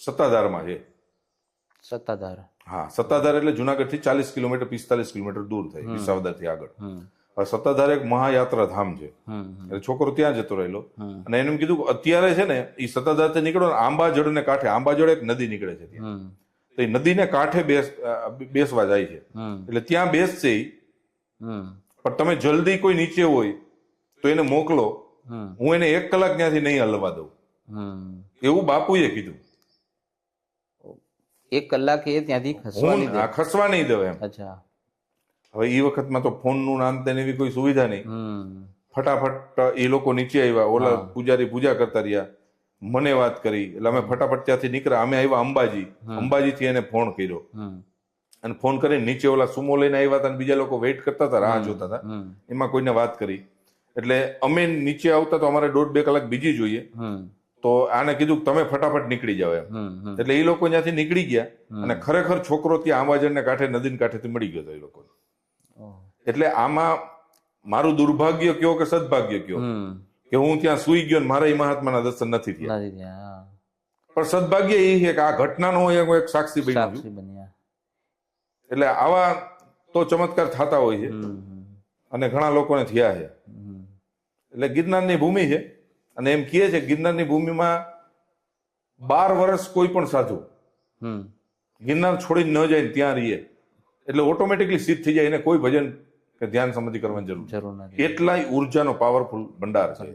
સત્તાધારમાં છે. સત્તાધાર. હા, સત્તાધાર એટલે જુનાગઢ થી 40 કિલોમીટર 45 કિલોમીટર દૂર થાય વિસાવદર થી આગળ. સત્તાધાર એક મહાયાત્રા ધામ છે, એટલે છોકરો ત્યાં જતો રહેલો. અને એને એમ કીધું કે અત્યારે છે ને એ સત્તાધાર થી નીકળો ને આંબાજોડ ને કાંઠે, આંબાજોડ એક નદી નીકળે છે ત્યાં, તો એ નદીને કાંઠે બેસવા જાય છે. એટલે ત્યાં બેસશે ઈ. પણ તમે જલ્દી કોઈ નીચે હોય તો એને મોકલો, હું એને 1 કલાક ત્યાંથી નહીં હલવા દઉં, એવું બાપુએ કીધું. 1 કલાક એ ત્યાંથી ખસવા નહીં દઉં એમ. અચ્છા. હવે એ વખતમાં તો ફોન નું નામ તેને એવી કોઈ સુવિધા નહીં. ફટાફટ એ લોકો નીચે આવ્યા, ઓલા પૂજારી પૂજા કરતા રહ્યા, મને વાત કરી, એટલે અમે ફટાફટ ત્યાંથી નીકળ્યા. અમે આવ્યા અંબાજી, અંબાજીથી એને ફોન કર્યો, અને ફોન કરીને નીચે ઓલા સુમો લઈને આવ્યા હતા, બીજા લોકો વેઇટ કરતા હતા, રાહ જોતા હતા, એમાં કોઈને વાત કરી. એટલે અમે નીચે આવતા તો અમારે 1.5-2 કલાક બીજી જોઈએ, તો આને કીધું તમે ફટાફટ નીકળી જાવ એમ. એટલે એ લોકો ત્યાંથી નીકળી ગયા, અને ખરેખર છોકરો ત્યાં આંબાજડને કાંઠે નદીને કાંઠેથી મળી ગયો હતો એ લોકો. એટલે આમાં મારું દુર્ભાગ્ય કયો કે સદભાગ્ય કયો કે હું ત્યાં સુઈ ગયો ને મારા એ મહાત્માના દર્શન નથી થયા. પણ સદભાગ્ય એ છે કે આ ઘટનાનો એક સાક્ષી બન્યો. એટલે આવા તો ચમત્કાર થતા હોય છે, અને ઘણા લોકોને થયા છે. એટલે ગિરનારની ભૂમિ છે, અને એમ કહે છે ગિરનારની ભૂમિમાં 12 વર્ષ કોઈ પણ સાધુ ગિરનાર છોડીને ન જાય ત્યાં રહીએ એટલે ઓટોમેટિકલી સિદ્ધ થઈ જાય, એને કોઈ ભજન કે ધ્યાન સમાધિ કરવાની જરૂર નથી. એટલાય ઉર્જાનો પાવરફુલ ભંડાર છે.